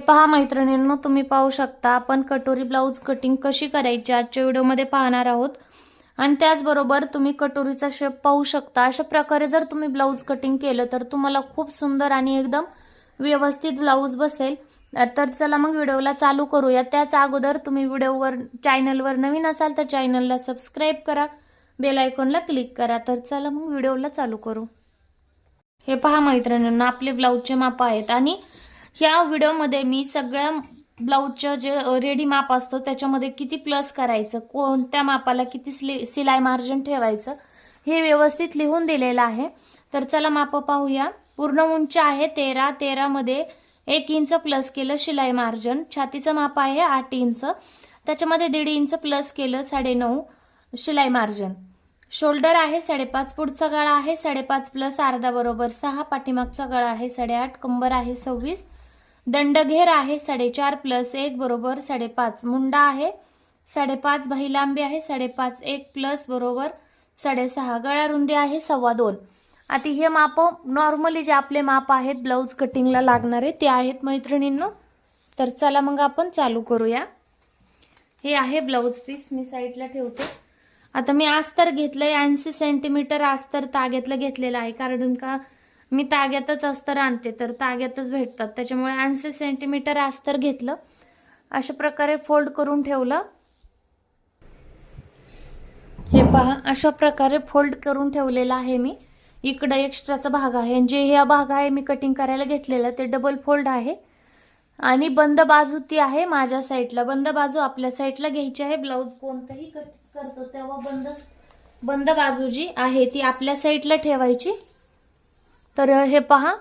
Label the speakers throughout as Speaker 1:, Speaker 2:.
Speaker 1: पहा मैत्रिणींनो, तुम्ही पाहू शकता आपण कटोरी ब्लाउज कटिंग कशी करायची आजच्या व्हिडिओमध्ये पाहणार आहोत। आणि त्याचबरोबर तुम्ही कटोरीचा शेप पाहू शकता। अशा प्रकारे जर तुम्ही ब्लाउज कटिंग केलं तर तुम्हाला खूप सुंदर आणि एकदम व्यवस्थित ब्लाउज बसेल। तर चला मग व्हिडिओला चालू करूया। त्याच अगोदर तुम्ही व्हिडिओवर चॅनलवर नवीन असाल तर चॅनलला सबस्क्राइब करा, बेल आयकॉनला क्लिक करा। तर चला मग व्हिडिओला चालू करू। हे पहा मैत्रिणींनो, आपले ब्लाउजचे माप आहेत आणि ह्या व्हिडिओमध्ये मी सगळ्या ब्लाउजचे जे रेडी माप असतं त्याच्यामध्ये किती प्लस करायचं, कोणत्या मापाला किती सिलाई मार्जिन ठेवायचं हे व्यवस्थित लिहून दिलेलं आहे। तर चला माप पाहूया। पूर्ण उंची आहे 13, 13 मध्ये 1 इंच प्लस केलं शिलाई मार्जिन। छातीचं माप आहे 8 इंच, त्याच्यामध्ये 1.5 इंच प्लस केलं 9.5 शिलाई मार्जिन। शोल्डर आहे 5.5, पुढचा गळा आहे 5.5 प्लस अर्धा बरोबर 6, पाठीमागचा गळा आहे 8.5, कंबर आहे 26, दंडघेर आहे 4.5 प्लस 1 बरोबर 5.5, मुंडा आहे 5.5, बाही लांबी आहे 5.5, 1 प्लस बरोबर 6.5, गळा रुंदी आहे 2.25। आता हे माप नॉर्मली जे आपले माप आहेत ब्लाउज कटिंगला लागणारे ते आहेत मैत्रिणींनो। तर चला मग आपण चालू करूया। हे आहे ब्लाउज पीस, मी साईडला ठेवते। आता मी अस्तर घेतलंय 80 सेंटीमीटर अस्तर ताग्यातलं घेतलेलं आहे, कारण का मी ताग्यातच अस्तर आणते तर ताग्यातच भेटतात, त्याच्यामुळे 80 सेंटीमीटर अस्तर घेतलं। अशा प्रकारे फोल्ड करून ठेवलं। हे पहा, अशा प्रकारे फोल्ड करून ठेवलेला आहे मी। इकडे एक्स्ट्राचा भाग आहे, जे हा भाग आहे मी कटिंग करायला घेतलेला ते डबल फोल्ड आहे। आणि बंद बाजू ती आहे माझ्या साईडला, बंद बाजू आपल्या साईडला घ्यायची आहे। ब्लाउज कोणताही कट करतो तेव्हा बंद बाजू जी आहे ती आपल्या साईडला ठेवायची। तर हे पहा,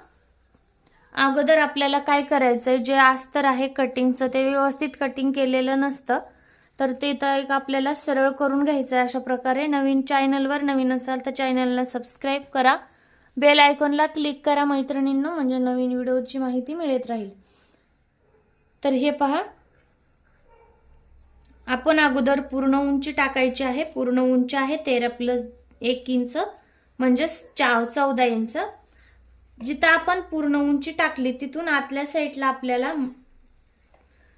Speaker 1: अगोदर आपल्याला काय करायचंय, जे अस्तर आहे कटिंगचं ते व्यवस्थित कटिंग केलेलं नसतं तर ते एक आपल्याला सरळ करून घ्यायचं आहे। अशा प्रकारे नवीन चॅनलवर नवीन असाल तर चॅनलला सबस्क्राइब करा, बेल आयकॉनला क्लिक करा मैत्रिणींनो, म्हणजे नवीन व्हिडिओची माहिती मिळत राहील। तर हे पहा, आपण अगोदर पूर्ण उंची टाकायची आहे। पूर्ण उंची आहे 13 प्लस 1 इंच म्हणजे 14 इंच। जिथं आपण पूर्ण उंची टाकली तिथून आतल्या साईडला आपल्याला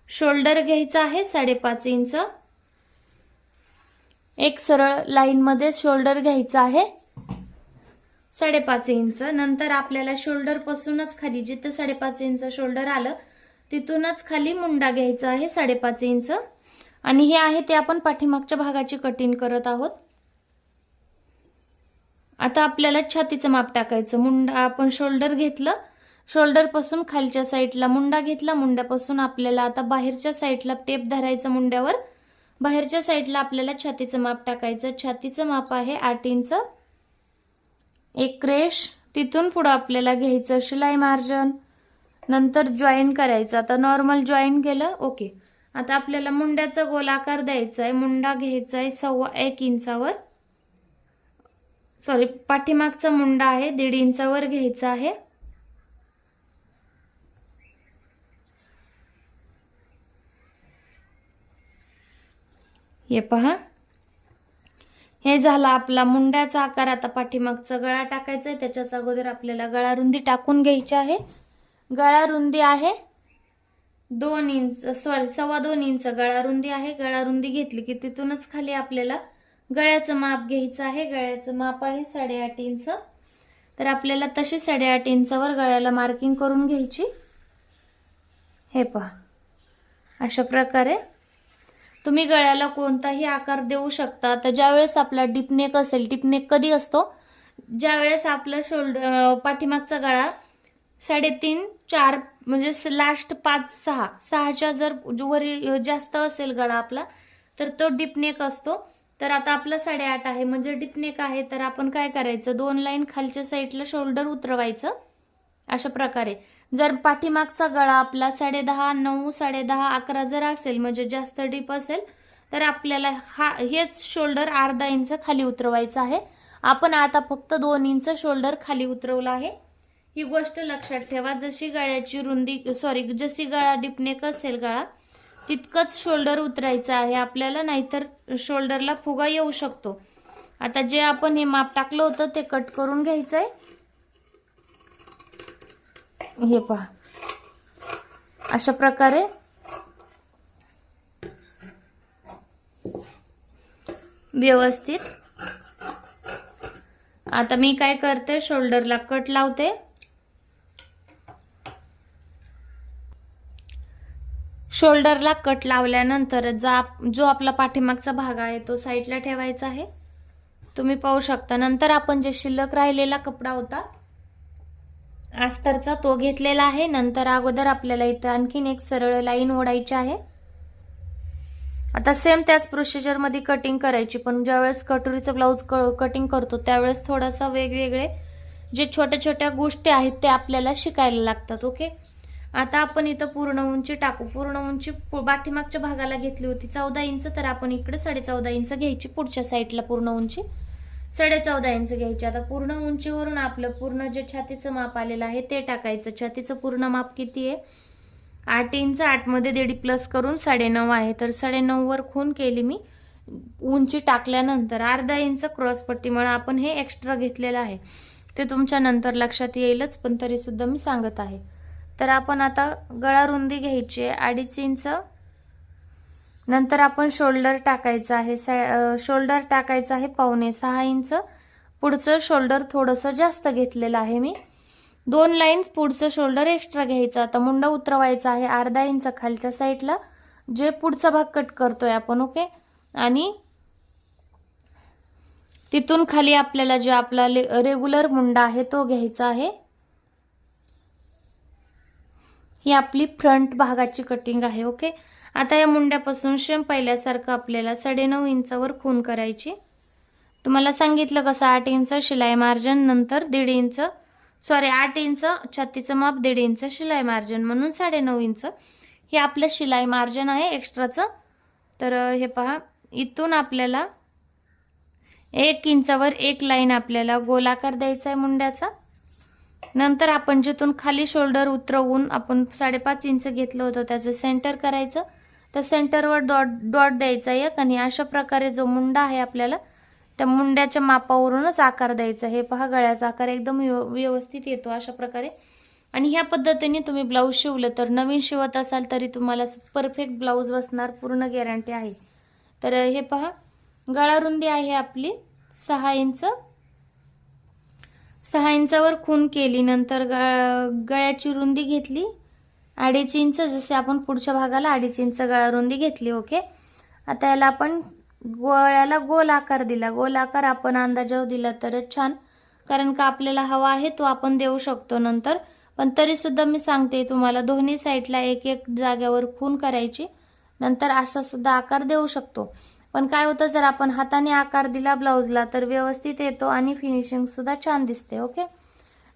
Speaker 1: शोल्डर घ्यायचा आहे 5.5 इंच। एक सरळ लाईन मध्ये शोल्डर घ्यायचा आहे 5.5 इंच। नंतर आपल्याला शोल्डर पासूनच खाली जिथं 5.5 इंच शोल्डर आलं तिथूनच खाली मुंडा घ्यायचा आहे 5.5 इंच। आणि हे आहे ते आपण पाठीमागच्या भागाची कटिंग करत आहोत। आता आपल्याला छातीचं माप टाकायचं। मुंडा आपण शोल्डर घेतलं, शोल्डर पासून खालच्या साईडला मुंडा घेतला, मुंड्यापासून आपल्याला आता बाहेरच्या साईडला टेप धरायचं मुंड्यावर, बाहेरच्या साईडला आपल्याला छातीचं माप टाकायचं। छातीचं माप आहे 8 इंच। एक रेष, तिथून पुढे आपल्याला घ्यायचं शिलाई मार्जिन, नंतर जॉईन करायचं। आता नॉर्मल जॉईन केलं, ओके। आता आपल्याला मुंड्याचा गोल आकार द्यायचा आहे। मुंडा घ्यायचा आहे 1.25 इंचावर, सॉरी पाठीमागचा मुंडा आहे 1.5 इंचावर घ्यायचा आहे। हे पहा, हे झाला आपला मुंड्याचा आकार। आता पाठीमागचा गळा टाकायचा आहे, त्याच्याच अगोदर आपल्याला गळा रुंदी टाकून घ्यायची आहे। गळा रुंदी आहे 2 इंच, सॉरी 2.25 इंच गळा रुंदी आहे। गळा रुंदी घेतली की तिथूनच खाली आपल्याला गळ्याचं माप घ्यायचं आहे। गळ्याचं माप आहे 8.5 इंच। तर आपल्याला तशी 8.5 इंचावर गळ्याला मार्किंग करून घ्यायची। हे पहा, अशा प्रकारे तुम्ही गळ्याला कोणताही आकार देऊ शकता। तर ज्यावेळेस आपला डिपनेक असेल, डिपनेक कधी असतो, ज्यावेळेस आपला शोल्डर पाठीमागचा गळा 3.5, 4 म्हणजे लास्ट 5, 6च्या जर वरी जास्त असेल गळा आपला तर तो डिपनेक असतो। तर आता आपला 8.5 आहे म्हणजे डिपनेक आहे। तर आपण काय करायचं, 2 लाईन खालच्या साईडला शोल्डर उतरवायचं अशा प्रकारे। जर पाठीमागचा गळा आपला 10.5, 9, 10.5, 11 जर असेल म्हणजे जास्त डीप असेल तर आपल्याला हेच शोल्डर अर्धा इंच खाली उतरवायचं आहे। आपण आता फक्त 2 इंच शोल्डर खाली उतरवलं आहे। ही गोष्ट लक्षात ठेवा। जशी गळ्याची रुंदी जशी गळा डिपनेक असेल गळा तितकंच शोल्डर उतरायचं आहे आपल्याला, नाहीतर शोल्डरला फुगा येऊ शकतो। आता जे आपण हे माप टाकलं होतं ते कट करून घ्यायचंय। हे पहा, अशा प्रकारे व्यवस्थित. आता मी काय करते, शोल्डरला कट लावते. शोल्डरला कट लावल्यानंतर जो आपला पाठीमागचा भाग आहे तो साईडला ठेवायचा आहे. तुम्ही पाहू शकता. नंतर आपण जे शिल्लक राहिलेला कपडा होता अस्तरचा तो घेतलेला आहे. नंतर अगोदर आपल्याला इथं आणखीन एक सरळ लाईन ओढायची आहे. आता सेम त्याच प्रोसिजर मध्ये कटिंग करायची, पण ज्यावेळेस कटोरीचं ब्लाऊज कटिंग करतो त्यावेळेस थोडासा वेगवेगळे जे छोट्या छोट्या गोष्टी आहेत ते आपल्याला शिकायला लागतात. ओके. आता आपण इथं पूर्ण उंची टाकू. पूर्ण उंची पाठीमागच्या भागाला घेतली होती 14 इंच, तर आपण इकडे 14.5 इंच घ्यायची. पुढच्या साईडला पूर्ण उंची 14.5 इंच घ्यायची. आता पूर्ण उंचीवरून आपलं पूर्ण जे छातीचं माप आलेलं आहे ते टाकायचं. छातीचं पूर्ण माप किती आहे? 8 इंच. 8 मध्ये 1.5 प्लस करून 9.5 आहे. तर 9.5 वर खून केली मी. उंची टाकल्यानंतर अर्धा इंच क्रॉस पट्टीमुळे आपण हे एक्स्ट्रा घेतलेलं आहे. ते तुमच्या नंतर लक्षात येईलच, पण तरी सुद्धा मी सांगत आहे. तर आपण आता गळा रुंदी घ्यायची आहे 2.5 इंच. नंतर आपण शोल्डर टाकायचं आहे. शोल्डर टाकायचं आहे 5.5-6 इंच. पुढचं शोल्डर थोडंसं जास्त घेतलेलं आहे मी. 2 लाईन्स पुढचं शोल्डर एक्स्ट्रा घ्यायचं. आता मुंडा उतरवायचा आहे अर्धा इंच खालच्या साईडला, जे पुढचा भाग कट करतोय आपण. ओके. आणि तिथून खाली आपल्याला जो आपला रेग्युलर मुंडा आहे तो घ्यायचा आहे. ही आपली फ्रंट भागाची कटिंग आहे. ओके. आता या मुंड्यापासून सेम पहिल्यासारखं आपल्याला 9.5 इंचावर खून करायची. तुम्हाला सांगितलं कसं 8 इंच शिलाई मार्जिन, नंतर 8 इंच छातीचं माप, 1.5 इंच शिलाई मार्जिन, म्हणून 9.5 इंच हे आपलं शिलाई मार्जिन आहे एक्स्ट्राचं. तर हे पहा, इथून आपल्याला 1 इंचावर एक लाईन आपल्याला गोलाकार द्यायचा आहे मुंड्याचा. नंतर आपण जिथून खाली शोल्डर उतरवून आपण 5.5 इंच घेतलं होतं त्याचं सेंटर करायचं. त्या सेंटरवर डॉट द्यायचा एक, आणि अशा प्रकारे जो मुंडा आहे आपल्याला त्या मुंड्याच्या मापावरूनच आकार द्यायचा. हे पहा, गळ्याचा आकार एकदम व्यवस्थित येतो अशा प्रकारे. आणि ह्या पद्धतीने तुम्ही ब्लाऊज शिवलं तर, नवीन शिवत असाल तरी तुम्हाला परफेक्ट ब्लाऊज बसणार, पूर्ण गॅरंटी आहे. तर हे पहा, गळा रुंदी आहे आपली 6 इंच. 6 इंचावर खून केली. नंतर गळ्याची रुंदी घेतली 2.5 इंच, जसे आपण पुढच्या भागाला 2.5 इंच गळा रुंदी घेतली. ओके. आता याला आपण गळ्याला गोल आकार दिला. गोल आकार आपण अंदाजावर दिला तरच छान, कारण का आपल्याला हवा आहे तो आपण देऊ शकतो नंतर. पण तरी सुद्धा मी सांगते तुम्हाला, दोन्ही साईडला एक एक जाग्यावर खून करायची. नंतर असा सुद्धा आकार देऊ शकतो. पण काय होतं, जर आपण हाताने आकार दिला ब्लाऊजला तर व्यवस्थित येतो आणि फिनिशिंग सुद्धा छान दिसते. ओके.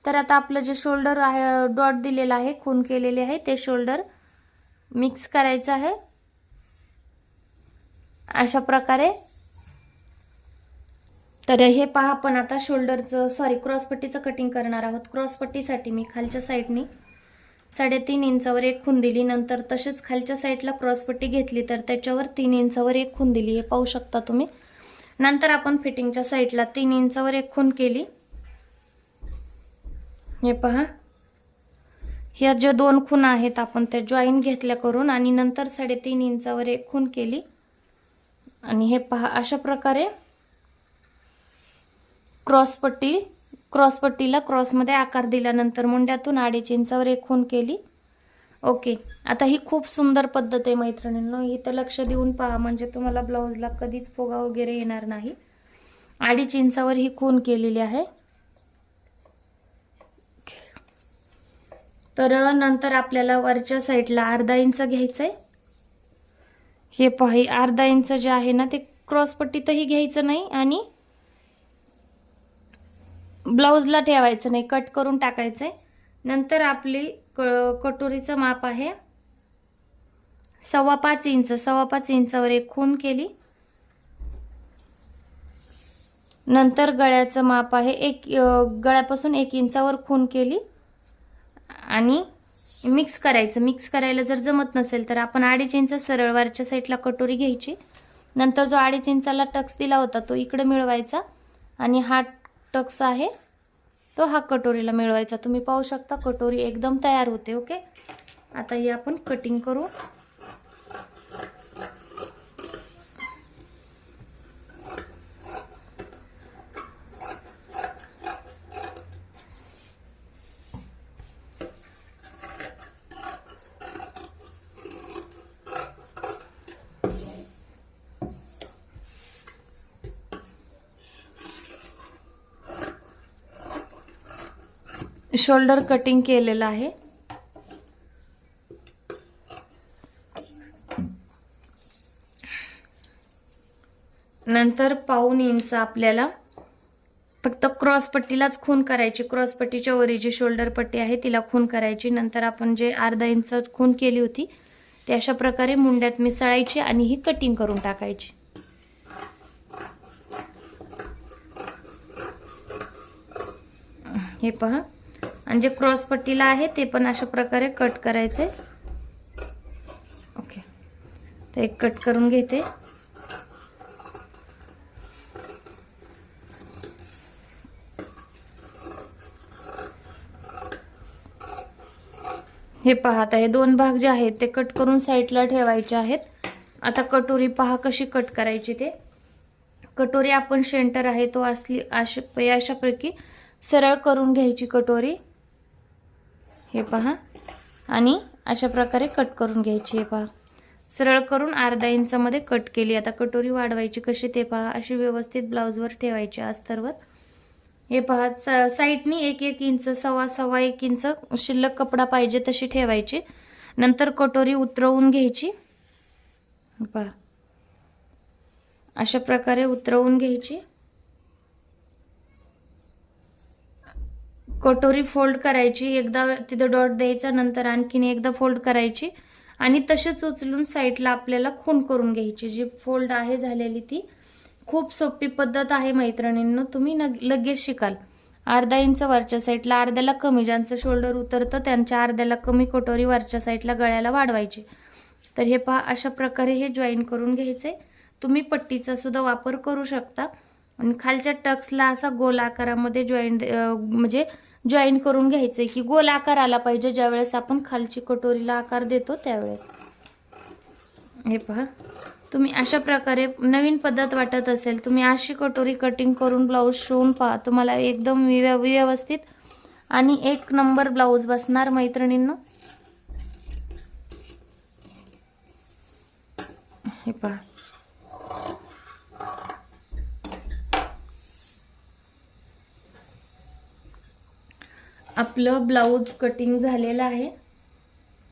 Speaker 1: तर आता आपलं जे शोल्डर आहे, डॉट दिलेला आहे, खून केलेले आहे, ते शोल्डर मिक्स करायचं आहे अशा प्रकारे. तर हे पहा, आपण आता शोल्डरचं क्रॉसपट्टीचं कटिंग करणार आहोत. क्रॉसपट्टीसाठी मी खालच्या साईडनी 3.5 इंचावर एक खून दिली. नंतर तसेच खालच्या साईडला क्रॉसपट्टी घेतली तर त्याच्यावर 3 इंचावर एक खून दिली. हे पाहू शकता तुम्ही. नंतर आपण फिटिंगच्या साईडला 3 इंचावर एक खून केली. हे पहा, ह्या ज्या 2 खूण आहेत आपण त्या जॉईन घेतल्या करून, आणि नंतर 3.5 इंचावर एक खून केली. आणि हे पहा, अशा प्रकारे क्रॉसपट्टीला क्रॉसमध्ये आकार दिल्यानंतर मुंड्यातून 2.5 इंचावर एक खूण केली. ओके. आता ही खूप सुंदर पद्धत आहे मैत्रिणींनो, इथं लक्ष देऊन पहा, म्हणजे तुम्हाला ब्लाऊजला कधीच फुगा वगैरे येणार नाही. 2.5 इंचावर ही खूण केलेली आहे. तर नंतर आपल्याला वरच्या साईडला अर्धा इंच घ्यायचंय. हे पहा, अर्धा इंच जे आहे ना ते क्रॉसपट्टीतही घ्यायचं नाही आणि ब्लाऊजला ठेवायचं नाही, कट करून टाकायचंय. नंतर आपली कटोरीचं माप आहे 5.25 इंच. 5.25 इंचावर एक खूण केली. नंतर गळ्याचं माप आहे गळ्यापासून 1 इंचावर खूण केली आणि मिक्स करायचं. मिक्स करायला जर जमत नसेल तर आपण 2.5 इंच सरळ वरच्या साईडला कटोरी घ्यायची. नंतर जो 2.5 इंचाला टक्स दिला होता तो इकडे मिळवायचा आणि हा टक्स आहे तो हा कटोरीला मिळवायचा. तुम्ही पाहू शकता कटोरी एकदम तयार होते. ओके. आता हे आपण कटिंग करू. शोल्डर कटिंग केलेलं आहे. नंतर 1.5 इंच आपल्याला फक्त क्रॉस पट्टीलाच खून करायची. क्रॉस पट्टीच्या वरी जी शोल्डर पट्टी आहे तिला खून करायची. नंतर आपण जे अर्धा इंच खून केली होती ते अशा प्रकारे मुंड्यात मिसळायची आणि ही कटिंग करून टाकायची. हे पहा, आणि जे क्रॉस पट्टीला आहे ते पण अशा प्रकारे कट करायचे. ओके, तर एक कट करून घेते. हे पहा, आता हे 2 भाग जे आहेत ते कट करून साईडला ठेवायचे आहेत. आता कटोरी पहा कशी कट करायची ते. कटोरी आपण सेंटर आहे तो अशापैकी सरळ करून घ्यायची कटोरी. हे पहा, आणि अशा प्रकारे कट करून घ्यायची. हे पहा, सरळ करून अर्धा इंचामध्ये कट केली. आता कटोरी वाढवायची कशी ते पहा. अशी व्यवस्थित ब्लाऊजवर ठेवायची अस्तरवर. हे पहा, साईडनी 1-1 इंच, 1.25 इंच शिल्लक कपडा पाहिजे तशी ठेवायची. नंतर कटोरी उतरवून घ्यायची. पहा, अशा प्रकारे उतरवून घ्यायची. कटोरी फोल्ड करायची. एकदा तिथं डॉट द्यायचा, नंतर आणखीन एकदा फोल्ड करायची आणि तसेच उचलून साईडला आपल्याला खून करून घ्यायची. जी फोल्ड आहे झालेली ती खूप सोपी पद्धत आहे मैत्रिणींनो, तुम्ही लगेच शिकाल. अर्धा इंच वरच्या साईडला, अर्ध्याला कमी, ज्यांचं शोल्डर उतरतं त्यांच्या अर्ध्याला कमी कटोरी वरच्या साईडला गळ्याला वाढवायची. तर हे पहा, अशा प्रकारे हे जॉईन करून घ्यायचे. तुम्ही पट्टीचा सुद्धा वापर करू शकता आणि खालच्या टक्सला असा गोल आकारामध्ये म्हणजे जॉईन करून घ्यायचंय की गोल आकार आला पाहिजे ज्यावेळेस आपण खालची कटोरीला आकार देतो त्यावेळेस. हे पहा, तुम्ही अशा प्रकारे, नवीन पद्धत वाटत असेल तुम्ही अशी कटोरी कटिंग करून ब्लाऊज शिवून पहा. तुम्हाला एकदम व्यवस्थित आणि 1 नंबर ब्लाऊज बसणार मैत्रिणींनो. हे पहा, आपलं ब्लाऊज कटिंग झालेलं आहे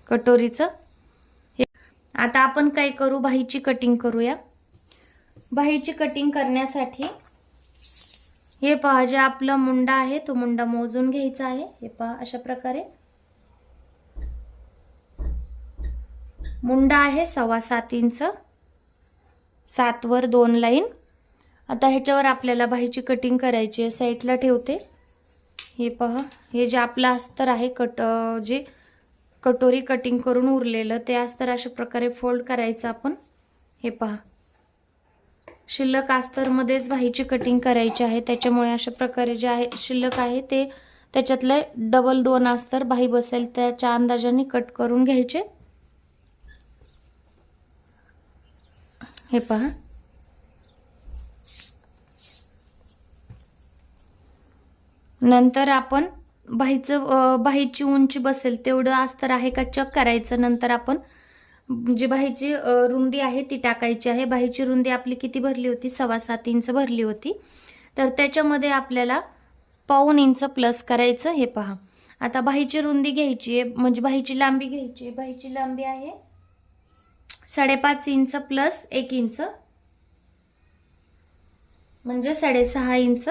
Speaker 1: कटोरीचं. आता आपण काय करू, बाहीची कटिंग करूया. बाहीची कटिंग करण्यासाठी हे पहा, जे आपला मुंडा आहे तो मुंडा मोजून घ्यायचा आहे. हे पहा, अशा प्रकारे मुंडा आहे 7.25 इंच, 7 वर 2 लाईन. आता ह्याच्यावर आपल्याला बाहीची कटिंग करायची आहे. साईडला ठेवते. हे पहा, हे जे आपलं अस्तर आहे जे कटोरी कटिंग करून उरलेलं ते अस्तर अशा प्रकारे फोल्ड करायचं आपण. हे पहा, शिल्लक अस्तरमध्येच बाहीची कटिंग करायची आहे, त्याच्यामुळे अशा प्रकारे जे आहे शिल्लक आहे ते त्याच्यातले डबल 2 अस्तर बाही बसेल त्याच्या अंदाजाने कट करून घ्यायचे. हे पहा, नंतर आपण बाहीची उंची बसेल तेवढं अस्तर आहे का चेक करायचं. नंतर आपण जी बाहीची रुंदी आहे ती टाकायची आहे. बाहीची रुंदी आपली किती भरली होती, 7.25 इंच भरली होती. तर त्याच्यामध्ये आपल्याला 1.25 इंच प्लस करायचं. हे पहा, आता बाहीची रुंदी घ्यायची आहे, म्हणजे बाहीची लांबी घ्यायची आहे. बाहीची लांबी आहे 5.5 इंच प्लस 1 इंच म्हणजे 6.5 इंच.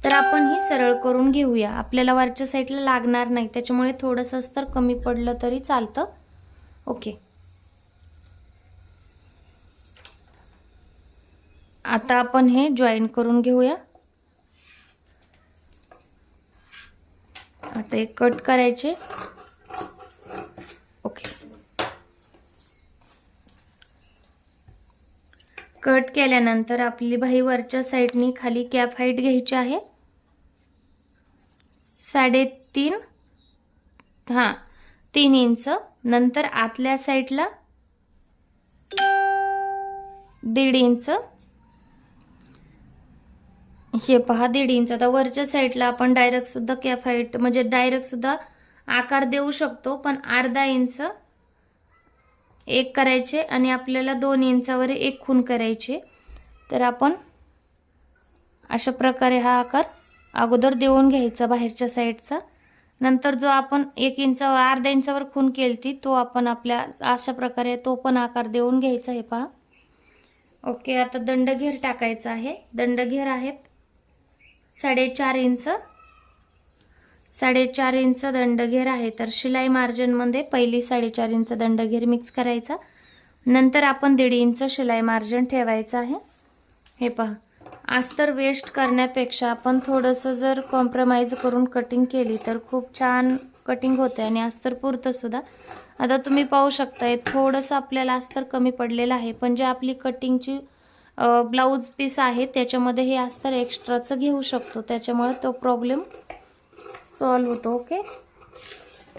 Speaker 1: तर आपण ही सरळ करून घेऊया. आपल्याला वरच्या साईडला लागणार नाही, त्याच्यामुळे थोडंसं अस्तर कमी पडलं तरी चालतं. ओके, आता आपण हे जॉईन करून घेऊया. आता एक कट करायचे. ओके, कट केल्यानंतर आपली बाही वरच्या साईडनी खाली कॅप हाईट घ्यायची आहे 3.5. 3 इंच, नंतर आतल्या साईडला 1.5 इंच, हे पहा 1.5 इंच. आता वरच्या साईडला आपण डायरेक्ट सुद्धा कॅफ हाईट म्हणजे डायरेक्ट सुद्धा आकार देऊ शकतो, पण अर्धा इंच एक करायचे आणि आपल्याला 2 इंचावर एक खूण करायची. तर आपण अशा प्रकारे हा आकार अगोदर देऊन घ्यायचा बाहेरच्या साईडचा. नंतर जो आपण 1 इंच अर्धा इंचावर खूण केलती तो आपण आपल्या अशा प्रकारे तो पण आकार देऊन घ्यायचा. हे पहा. ओके, आता दंडघेर टाकायचा आहे. दंडघेर आहेत 4.5 इंच, 4.5 इंच दंडघेर आहे. तर शिलाई मार्जिनमध्ये पहिली 4.5 इंच दंडघेर मिक्स करायचा, नंतर आपण 1.5 इंच शिलाई मार्जिन ठेवायचं आहे. हे पहा, अस्तर वेस्ट करण्यापेक्षा आपण थोडंसं जर कॉम्प्रोमाइज करून कटिंग केली तर खूप छान कटिंग होते आणि अस्तर पुरतं सुद्धा. आता तुम्ही पाहू शकताय थोडंसं आपल्याला अस्तर कमी पडलेलं आहे, पण जे आपली कटिंगची ब्लाऊज पीस आहे त्याच्यामध्ये हे अस्तर एक्स्ट्राचं घेऊ शकतो, त्याच्यामुळे तो प्रॉब्लेम सॉल्व्ह होतो. ओके,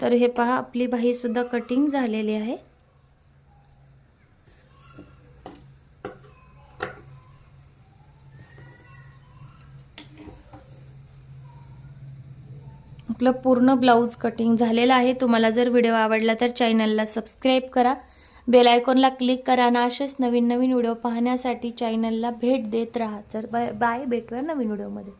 Speaker 1: तर हे पहा आपली बाही सुद्धा कटिंग झालेली आहे. आपलं पूर्ण ब्लाऊज कटिंग झालेलं आहे. तुम्हाला जर व्हिडिओ आवडला तर चॅनलला सबस्क्राईब करा, बेल आयकॉनला क्लिक करा आणि असेच नवीन नवीन व्हिडिओ पाहण्यासाठी चॅनलला भेट देत राहा. तर बाय, भेटूया नवीन व्हिडिओमध्ये.